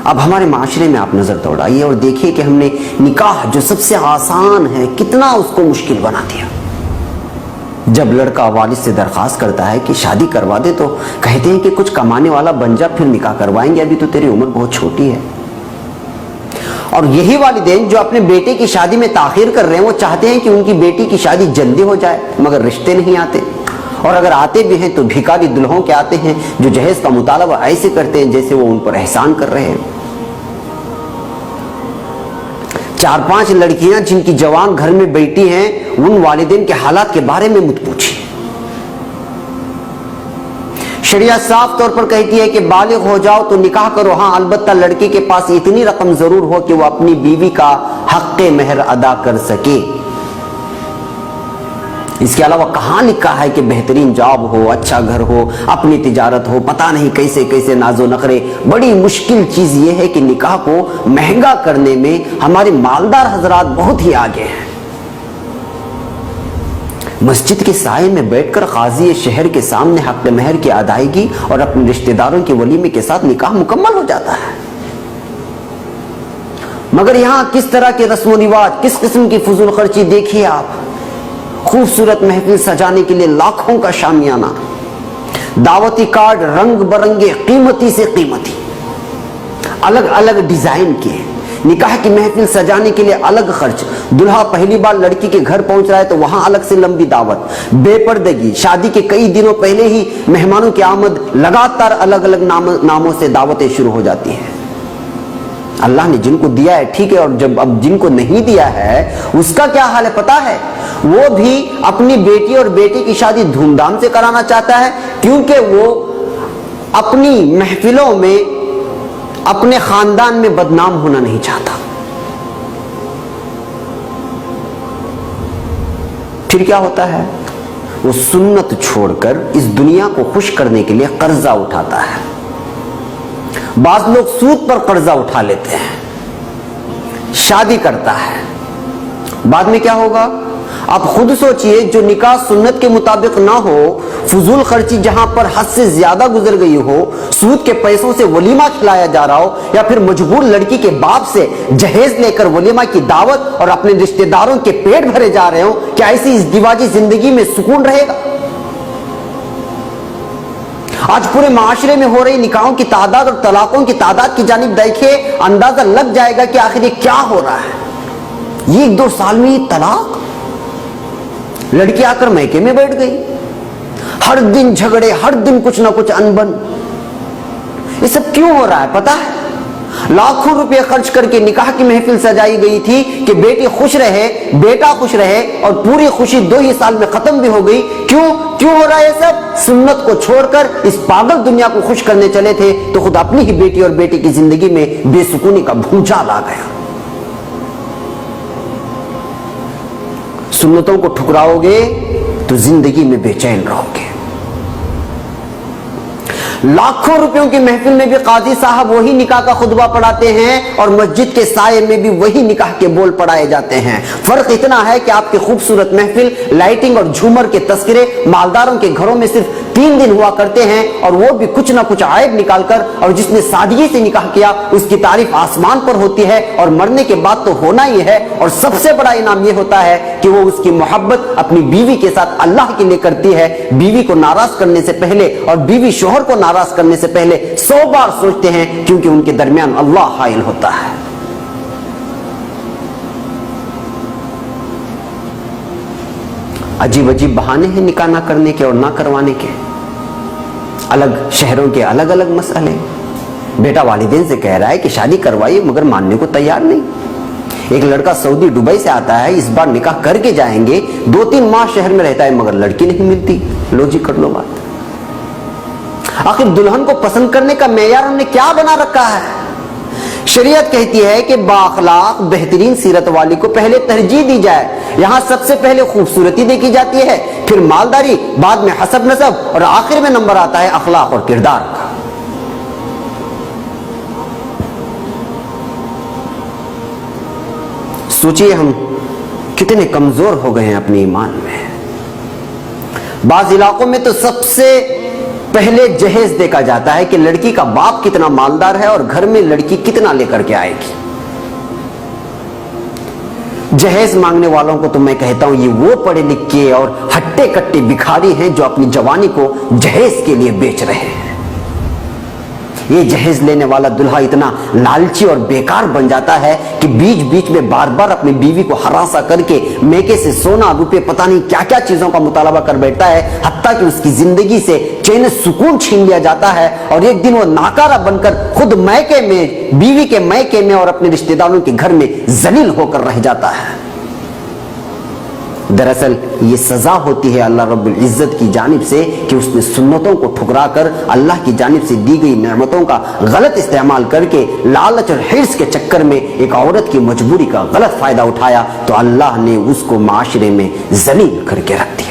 اب ہمارے معاشرے میں آپ نظر دوڑائیے اور دیکھیے کہ ہم نے نکاح جو سب سے آسان ہے کتنا اس کو مشکل بنا دیا۔ جب لڑکا والد سے درخواست کرتا ہے کہ شادی کروا دے تو کہتے ہیں کہ کچھ کمانے والا بن جا پھر نکاح کروائیں گے، ابھی تو تیری عمر بہت چھوٹی ہے۔ اور یہی والدین جو اپنے بیٹے کی شادی میں تاخیر کر رہے ہیں وہ چاہتے ہیں کہ ان کی بیٹی کی شادی جلدی ہو جائے، مگر رشتے نہیں آتے، اور اگر آتے بھی ہیں تو بھکاری دلہوں کے آتے ہیں جو جہیز کا مطالبہ ایسے کرتے ہیں جیسے وہ ان پر احسان کر رہے ہیں۔ 4-5 لڑکیاں جن کی جوان گھر میں بیٹی ہیں ان والدین کے حالات کے بارے میں مت پوچھیے۔ شریعت صاف طور پر کہتی ہے کہ بالغ ہو جاؤ تو نکاح کرو، ہاں البتہ لڑکی کے پاس اتنی رقم ضرور ہو کہ وہ اپنی بیوی کا حق مہر ادا کر سکے۔ اس کے علاوہ کہاں لکھا ہے کہ بہترین جاب ہو، اچھا گھر ہو، اپنی تجارت ہو، پتہ نہیں کیسے کیسے ناز و نخرے۔ بڑی مشکل چیز یہ ہے کہ نکاح کو مہنگا کرنے میں ہمارے مالدار حضرات بہت ہی آگے ہیں۔ مسجد کے سائے میں بیٹھ کر قاضی شہر کے سامنے حق مہر کی ادائیگی اور اپنے رشتہ داروں کے ولیمے کے ساتھ نکاح مکمل ہو جاتا ہے۔ مگر یہاں کس طرح کے رسم و رواج، کس قسم کی فضول خرچی دیکھیے آپ۔ خوبصورت محفل سجانے کے لیے لاکھوں کا شامیانہ، دعوتی کارڈ رنگ برنگے، قیمتی سے قیمتی، الگ الگ ڈیزائن کے، نکاح کی محفل سجانے کے لیے الگ خرچ، دلہا پہلی بار لڑکی کے گھر پہنچ رہا ہے تو وہاں الگ سے لمبی دعوت، بے پردگی، شادی کے کئی دنوں پہلے ہی مہمانوں کی آمد، لگاتار الگ الگ ناموں سے دعوتیں شروع ہو جاتی ہیں۔ اللہ نے جن کو دیا ہے ٹھیک ہے، اور جب اب جن کو نہیں دیا ہے اس کا کیا حال ہے پتہ ہے؟ وہ بھی اپنی بیٹی اور بیٹے کی شادی دھوم دھام سے کرانا چاہتا ہے، کیونکہ وہ اپنی محفلوں میں اپنے خاندان میں بدنام ہونا نہیں چاہتا۔ پھر کیا ہوتا ہے؟ وہ سنت چھوڑ کر اس دنیا کو خوش کرنے کے لیے قرضہ اٹھاتا ہے۔ بعض لوگ سود پر قرضہ اٹھا لیتے ہیں، شادی کرتا ہے، بعد میں کیا ہوگا؟ آپ خود سوچئے، جو نکاح سنت کے مطابق نہ ہو، فضول خرچی جہاں پر حد سے زیادہ گزر گئی ہو، سود کے پیسوں سے ولیمہ کھلایا جا رہا ہو، یا پھر مجبور لڑکی کے باپ سے جہیز لے کر ولیمہ کی دعوت اور اپنے رشتہ داروں کے پیٹ بھرے جا رہے ہو، کیا ایسی ازدواجی زندگی میں سکون رہے گا؟ آج پورے معاشرے میں ہو رہی نکاحوں کی تعداد اور طلاقوں کی تعداد کی جانب دیکھیں، اندازہ لگ جائے گا کہ آخر یہ کیا ہو رہا ہے۔ یہ 1-2 سال میں یہ طلاق، لڑکی آ کر میکے میں بیٹھ گئی، ہر دن جھگڑے، ہر دن کچھ نہ کچھ انبن۔ یہ سب کیوں ہو رہا ہے پتہ ہے؟ لاکھوں روپے خرچ کر کے نکاح کی محفل سجائی گئی تھی کہ بیٹی خوش رہے، بیٹا خوش رہے، اور پوری خوشی 2 ہی سال میں ختم بھی ہو گئی۔ کیوں ہو رہا ہے یہ سب؟ سنت کو چھوڑ کر اس پاگل دنیا کو خوش کرنے چلے تھے تو خود اپنی ہی بیٹی اور بیٹے کی زندگی میں بے سکونی کا بھونچال آ گیا۔ سنتوں کو ٹھکراؤ گے تو زندگی میں بے چین رہو گے۔ لاکھوں روپیوں کی محفل میں بھی قاضی صاحب وہی نکاح کا خطبہ پڑھاتے ہیں اور مسجد کے سائے میں بھی وہی نکاح کے بول پڑھائے جاتے ہیں۔ فرق اتنا ہے کہ آپ کی خوبصورت محفل، لائٹنگ اور جھومر کے تذکرے مالداروں کے گھروں میں صرف 3 دن ہوا کرتے ہیں، اور وہ بھی کچھ نہ کچھ عیب نکال کر، اور جس نے سادگی سے نکاح کیا اس کی تعریف آسمان پر ہوتی ہے، اور مرنے کے بعد تو ہونا ہی ہے۔ اور سب سے بڑا انعام یہ ہوتا ہے کہ وہ اس کی محبت اپنی بیوی کے ساتھ اللہ کے لیے کرتی ہے۔ بیوی کو ناراض کرنے سے پہلے اور بیوی شوہر کو ناراض کرنے سے پہلے 100 بار سوچتے ہیں، کیونکہ ان کے درمیان اللہ حائل ہوتا ہے۔ عجیب عجیب بہانے ہیں نکاح نہ کرنے کے اور نہ کروانے کے، الگ شہروں کے الگ الگ مسئلے۔ بیٹا والدین سے کہہ رہا ہے کہ شادی کروائیے، مگر ماننے کو تیار نہیں۔ ایک لڑکا سعودی دبئی سے آتا ہے، اس بار نکاح کر کے جائیں گے، 2-3 ماہ شہر میں رہتا ہے مگر لڑکی نہیں ملتی۔ لو جی کر لو بات۔ آخر دلہن کو پسند کرنے کا معیار ہم نے کیا بنا رکھا ہے؟ شریعت کہتی ہے کہ بااخلاق بہترین سیرت والی کو پہلے ترجیح دی جائے۔ یہاں سب سے پہلے خوبصورتی دیکھی جاتی ہے، پھر مالداری، بعد میں حسب نسب، اور آخر میں نمبر آتا ہے اخلاق اور کردار کا۔ سوچئے ہم کتنے کمزور ہو گئے ہیں اپنے ایمان میں۔ بعض علاقوں میں تو سب سے پہلے جہیز دیکھا جاتا ہے کہ لڑکی کا باپ کتنا مالدار ہے اور گھر میں لڑکی کتنا لے کر کے آئے گی. جہیز مانگنے والوں کو تو میں کہتا ہوں یہ وہ پڑھے لکھے اور ہٹے کٹے بکھاری ہیں جو اپنی جوانی کو جہیز کے لیے بیچ رہے ہیں. یہ جہیز لینے والا دلہا اتنا لالچی اور بیکار بن جاتا ہے کہ بیچ بیچ میں بار بار اپنی بیوی کو ہراساں کر کے میکے سے سونا روپے پتہ نہیں کیا کیا چیزوں کا مطالبہ کر بیٹھتا ہے، حتیٰ کہ اس کی زندگی سے چین سکون چھین لیا جاتا ہے اور ایک دن وہ ناکارہ بن کر خود میکے میں، بیوی کے میکے میں اور اپنے رشتہ داروں کے گھر میں ذلیل ہو کر رہ جاتا ہے. دراصل یہ سزا ہوتی ہے اللہ رب العزت کی جانب سے کہ اس نے سنتوں کو ٹھکرا کر اللہ کی جانب سے دی گئی نعمتوں کا غلط استعمال کر کے لالچ اور حرص کے چکر میں ایک عورت کی مجبوری کا غلط فائدہ اٹھایا تو اللہ نے اس کو معاشرے میں ذلیل کر کے رکھ دیا.